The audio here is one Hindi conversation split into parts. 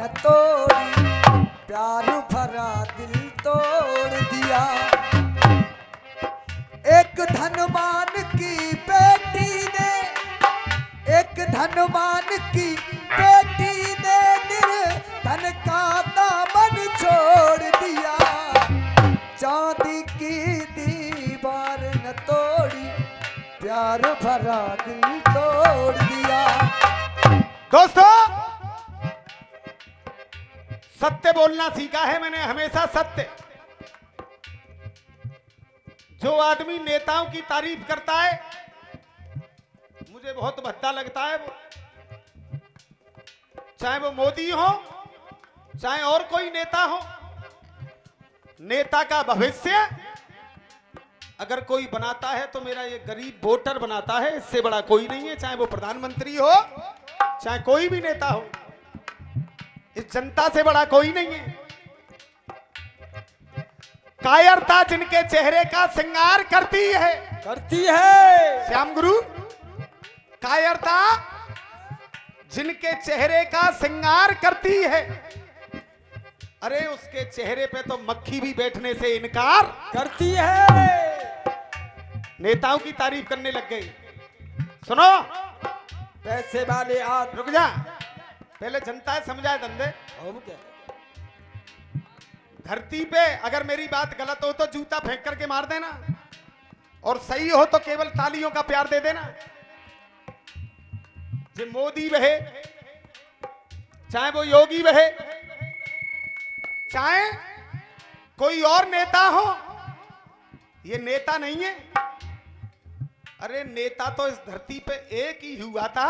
न तोड़ी, प्यार भरा दिल तोड़ दिया। एक धनवान की बेटी ने, एक धनवान की बेटी ने निर्धन का दामन छोड़ दिया। चांदी की दीवार न तोड़ी, प्यार भरा दिल तोड़ दिया। दोस्तों, सत्य बोलना सीखा है मैंने हमेशा। सत्य। जो आदमी नेताओं की तारीफ करता है मुझे बहुत भद्दा लगता है। वो चाहे वो मोदी हो, चाहे और कोई नेता हो, नेता का भविष्य अगर कोई बनाता है तो मेरा ये गरीब वोटर बनाता है, इससे बड़ा कोई नहीं है। चाहे वो प्रधानमंत्री हो, चाहे कोई भी नेता हो, इस जनता से बड़ा कोई नहीं है। कायरता जिनके चेहरे का श्रृंगार करती है, करती है श्याम गुरु। कायरता जिनके चेहरे का श्रृंगार करती है, अरे उसके चेहरे पे तो मक्खी भी बैठने से इनकार करती है। नेताओं की तारीफ करने लग गई। सुनो, पैसे वाले आदमी। रुक जा, पहले जनता है समझाए धंधे। धरती पे अगर मेरी बात गलत हो तो जूता फेंक करके मार देना, और सही हो तो केवल तालियों का प्यार दे देना। जो मोदी वहे, चाहे वो योगी वहे, चाहे कोई और नेता हो, ये नेता नहीं है। अरे नेता तो इस धरती पे एक ही हुआ था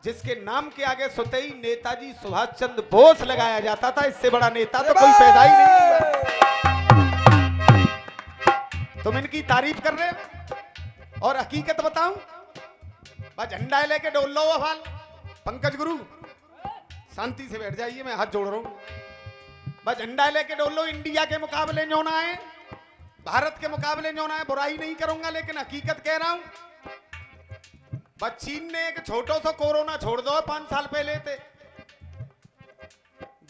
जिसके नाम के आगे सुते ही नेताजी सुभाष चंद्र बोस लगाया जाता था। इससे बड़ा नेता तो कोई पैदा ही नहीं हुआ। तुम इनकी तारीफ कर रहे हो, और हकीकत बताऊं, बस झंडा लेके डोल लो। वाल पंकज गुरु शांति से बैठ जाइए, मैं हाथ जोड़ रहा हूं। बस झंडा लेके डोल लो। इंडिया के मुकाबले न्यों ना है, भारत के मुकाबले न्यों ना है। बुराई नहीं करूंगा, लेकिन हकीकत कह रहा हूं। बस चीन ने एक छोटो सा कोरोना छोड़ दो 5 साल पहले थे।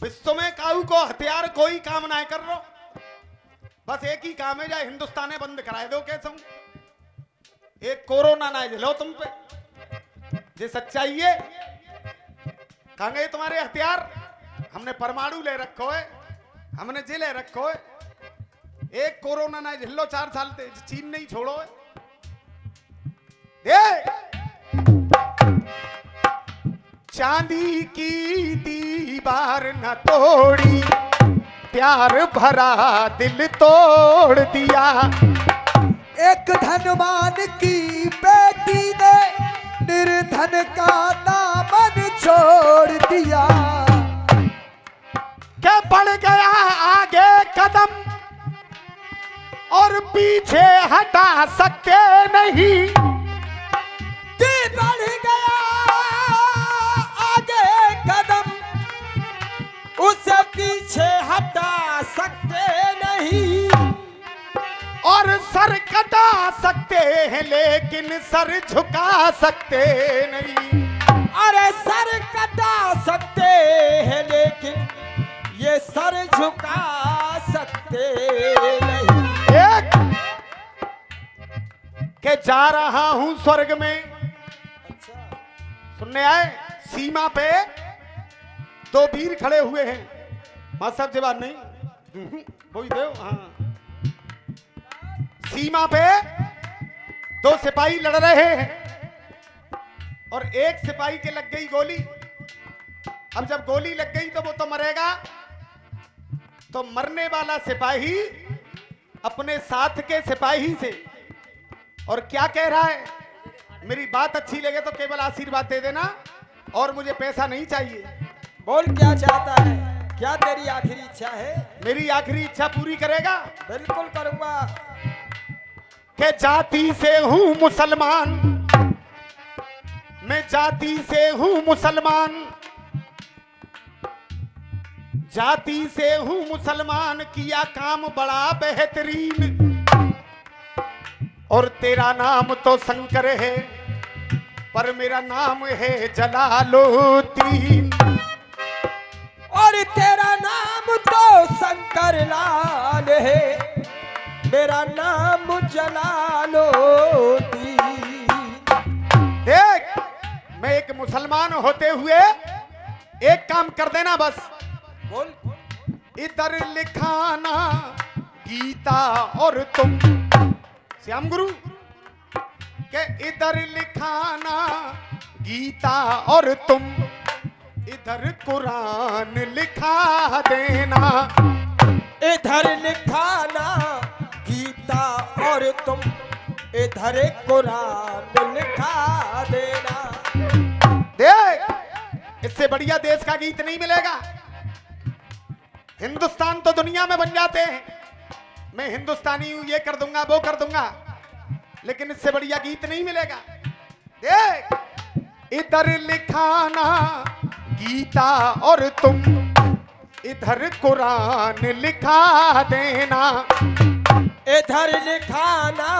विश्व में काऊ को हथियार कोई काम ना कर रो, बस एक ही काम है, जाए हिंदुस्तान बंद कराए दो। कैसे एक कोरोना ना झेलो तुम पे, ये सच्चाई है। कहां गए तुम्हारे हथियार? हमने परमाणु ले रखो है, हमने जे ले रखो है। एक कोरोना ना झेलो 4 साल से, चीन नहीं छोड़ो है। चांदी की दीवार न तोड़ी, प्यार भरा दिल तोड़ दिया। एक धनवान की बेटी ने निर्धन का दामन छोड़ दिया। क्या बढ़ गया आगे कदम और पीछे हटा सकते नहीं। कि बढ़ गया आगे कदम, उसे पीछे हटा सकते नहीं। और सर कटा सकते हैं लेकिन सर झुका सकते नहीं। अरे सर कटा सकते हैं लेकिन ये सर झुका सकते नहीं। एक के जा रहा हूं स्वर्ग में, सुनने आए। सीमा पे 2 वीर खड़े हुए हैं। मां साहब जवाब नहीं, वही देव। हाँ, सीमा पे 2 सिपाही लड़ रहे हैं और एक सिपाही के लग गई गोली। अब जब गोली लग गई तो वो तो मरेगा, तो मरने वाला सिपाही अपने साथ के सिपाही से और क्या कह रहा है, मेरी बात अच्छी लगे तो केवल आशीर्वाद दे देना और मुझे पैसा नहीं चाहिए। बोल क्या चाहता है, क्या तेरी आखिरी इच्छा है? मेरी आखिरी इच्छा पूरी करेगा? बिल्कुल करूंगा। कि जाति से हूं मुसलमान, मैं जाति से हूं मुसलमान, जाति से हूं मुसलमान, किया काम बड़ा बेहतरीन, और तेरा नाम तो शंकर है पर मेरा नाम है जलालुद्दीन। जला लो देख, मैं एक मुसलमान होते हुए एक काम कर देना बस। बोल। इधर लिखाना गीता और तुम, श्याम गुरु के इधर लिखाना गीता और तुम, इधर कुरान लिखा देना। इधर लिखाना गीता और तुम, इधर कुरान लिखा देना। देख, इससे बढ़िया देश का गीत नहीं मिलेगा। हिंदुस्तान तो दुनिया में बन जाते हैं, मैं हिंदुस्तानी हूं, ये कर दूंगा वो कर दूंगा, लेकिन इससे बढ़िया गीत नहीं मिलेगा। देख, इधर लिखाना गीता और तुम, इधर कुरान लिखा देना। इधर लिखाना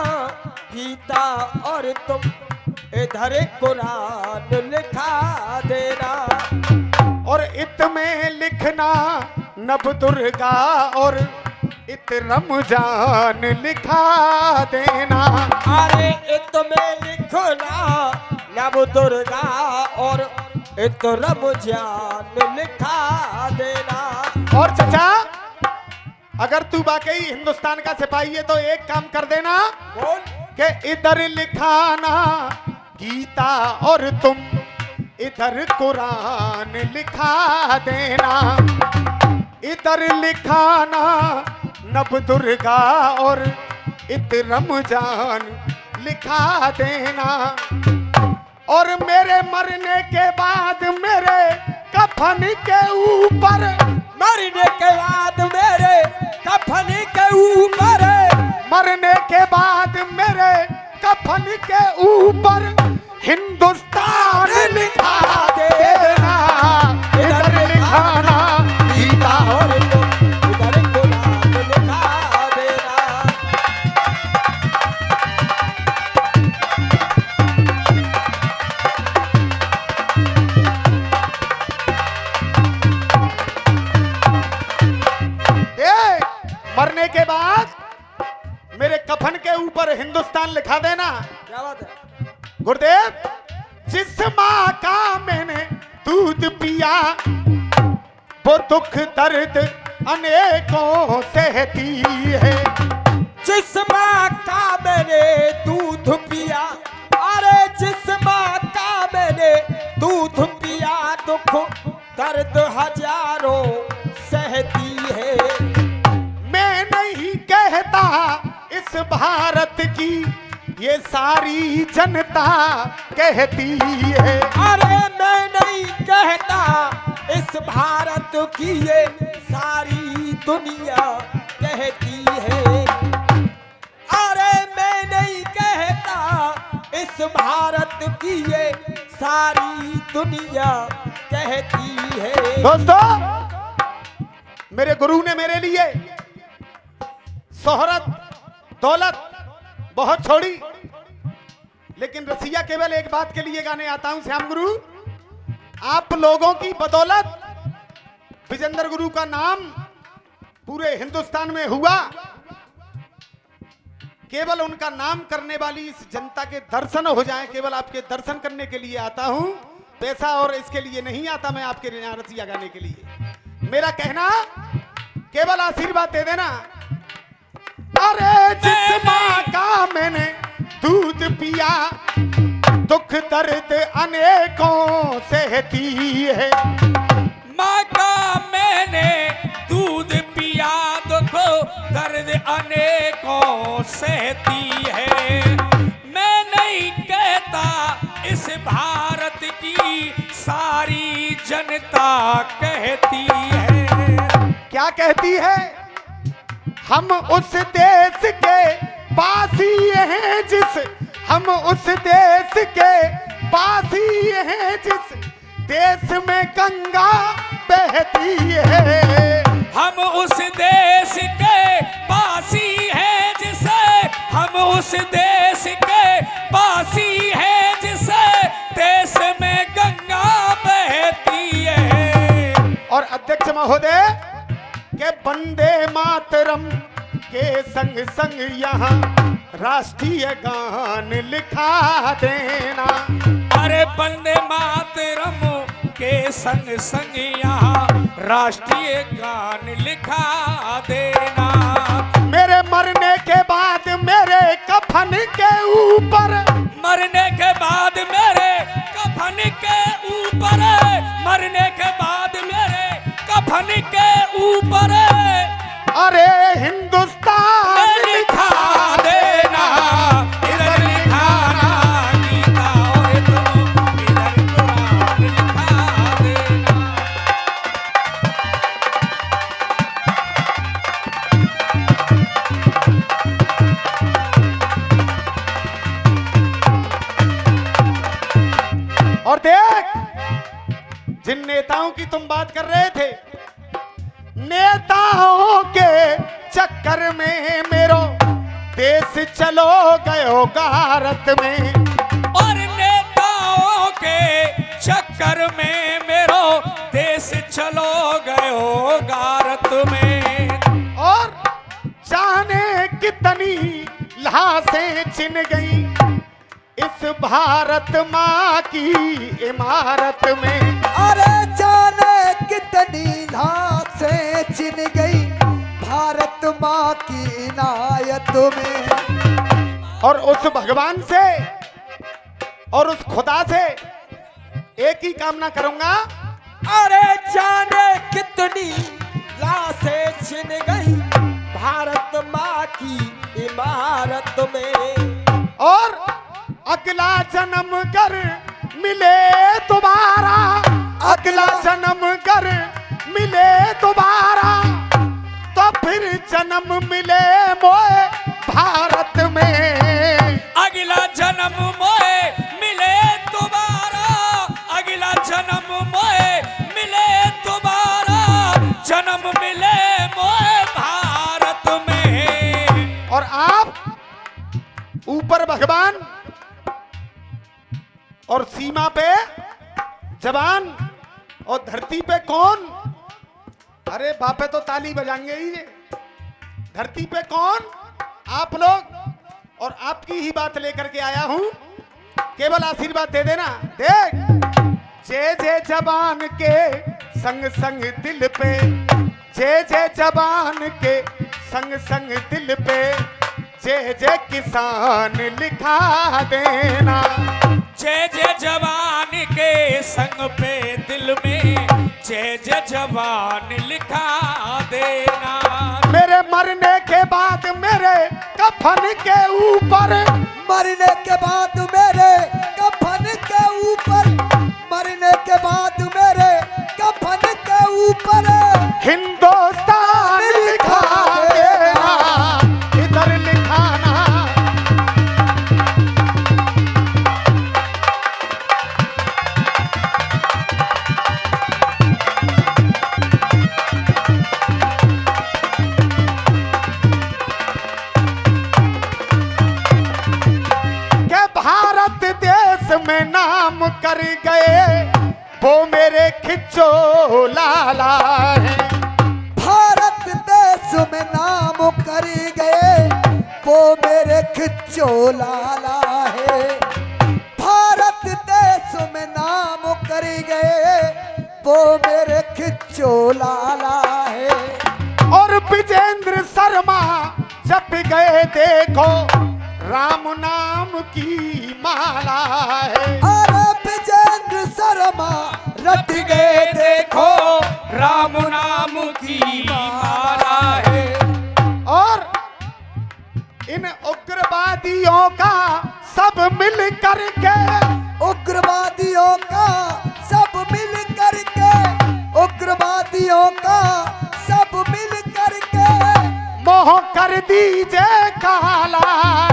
गीता और तुम, इधर कुरान लिखा देना। और इत में लिखना नव दुर्गा और इत रमजान लिखा देना। अरे इत में लिखना नव दुर्गा और इत रमजान लिखा देना। और चचा, अगर तू वाकई हिंदुस्तान का सिपाही है तो एक काम कर देना। बोल। कि इधर लिखाना गीता और तुम, इधर कुरान लिखा देना। इधर लिखाना नव दुर्गा और इत रमजान लिखा देना। और मेरे मरने के बाद मेरे कफन के ऊपर, मरने के बाद मेरे कफन के ऊपर, मरने के बाद मेरे कफन के ऊपर हिंदुस्तान लिखा देना। इधर लिखाना गीता और इधर कुरान लिखा देना। मरने के बाद मेरे कफन के ऊपर हिंदुस्तान लिखा देना। क्या बात है गुरुदेव, जिस माँ का मैंने दूध पिया वो दुख दर्द अनेकों सहती है। जिस माँ का मैंने दूध पिया, अरे जिस माँ का मैंने दूध पिया, दुख दर्द हजारों सहती है। मैं नहीं कहता इस भारत की ये सारी जनता कहती है। अरे मैं नहीं कहता इस भारत की ये सारी दुनिया कहती है। अरे मैं नहीं कहता इस भारत की ये सारी दुनिया कहती है। दोस्तों, मेरे गुरु ने मेरे लिए शोहरत दौलत बहुत छोड़ी, लेकिन रसिया केवल एक बात के लिए गाने आता हूं। श्याम गुरु, आप लोगों की बदौलत विजेंद्र गुरु का नाम पूरे हिंदुस्तान में हुआ। केवल उनका नाम करने वाली इस जनता के दर्शन हो जाएं, केवल आपके दर्शन करने के लिए आता हूं, पैसा और इसके लिए नहीं आता मैं आपके यहाँ रसिया गाने के लिए। मेरा कहना, केवल आशीर्वाद दे देना। अरे जिस माँ का मैंने दूध पिया दुख दर्द अनेकों सहती है। माँ का मैंने दूध पिया दुख दर्द अनेकों सहती है। मैं नहीं कहता इस भारत की सारी जनता कहती है। क्या कहती है? हम उस देश के वासी हैं जिस, हम उस देश के वासी हैं जिस देश में गंगा बहती है। हम उस देश के वासी हैं जिसे, हम उस देश के वासी हैं जिसे देश में गंगा बहती है। और अध्यक्ष महोदय के वंदे मातरम के संग संग यहाँ राष्ट्रीय गान लिखा देना। अरे वंदे मातरम के संग संग यहाँ राष्ट्रीय गान लिखा देना। मेरे मरने के बाद मेरे कफन के ऊपर, मरने के बाद मेरे कफन के ऊपर, मरने के बाद मेरे कफन के ऊपर अरे हिंदुस्तान लिखा देना। इधर लिखाना गीता और तुम इधर कुरान लिखा देना। और देख, जिन नेताओं की तुम बात कर रहे थे, नेताओं के चक्कर में मेरो देश चलो गयो गारत में। और नेताओं के चक्कर में मेरो देश चलो गयो गारत में। और जाने कितनी लाशें छिन गई इस भारत माँ की इमारत में। अरे जाने कितनी लाशें छिन गई भारत माँ की इनायत में। और उस भगवान से और उस खुदा से एक ही कामना करूंगा। अरे जाने कितनी लाशें छिन गई भारत माँ की इमारत में। और अगला जन्म कर मिले दोबारा, अगला जन्म कर मिले दोबारा, तो फिर जन्म मिले मोए भारत में। अगला जन्म मोए मिले दोबारा, अगला जन्म मोए मिले दोबारा, जन्म मिले मोए भारत में। और आप ऊपर भगवान और सीमा पे जवान और धरती पे कौन? अरे बापे तो ताली बजाएंगे ही रे। धरती पे कौन? आप लोग। और आपकी ही बात लेकर के आया हूं, केवल आशीर्वाद दे देना। देख, जय जय जवान के संग संग दिल पे, जय जय जवान के संग संग दिल पे, जय जय किसान लिखा देना। जय जय जवान के संग पे दिल में, जय जय जवान लिखा देना। मेरे मरने के बाद मेरे कफन के ऊपर, मरने के बाद मेरे कफन के ऊपर, मरने के बाद मेरे कफन के ऊपर हिंदुस्तान लिखा देना। इधर लिखाना। भारत देश में नाम कर गए वो मेरे खिच्चो लाला है। भारत देश में नाम कर गए वो मेरे खिच्चो लाला है। भारत देश में नाम कर गए वो मेरे खिच्चो लाला है। और विजेंद्र शर्मा जप गए देखो राम नाम की माला है। अरे विजेंद्र शर्मा रट गए देखो राम नाम की माला है। और इन उग्रवादियों का सब मिल करके, उग्रवादियों का सब मिल करके, उग्रवादियों का सब मिल करके मोह कर दीजिए काला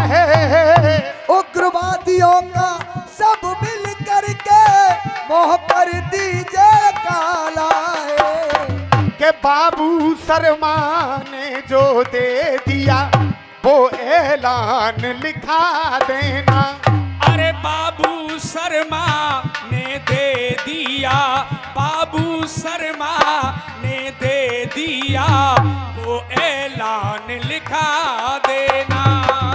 है। उग्रवादियों का सब मिल करके मोह कर दीजिए काला है। के बाबू शर्मा ने जो दे दिया वो ऐलान लिखा देना। अरे बाबू शर्मा ने दे दिया, बाबू शर्मा ने दे दिया, वो ऐलान लिखा देना।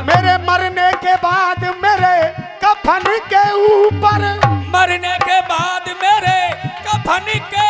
मेरे मरने के बाद मेरे कफन के ऊपर, मरने के बाद मेरे कफन के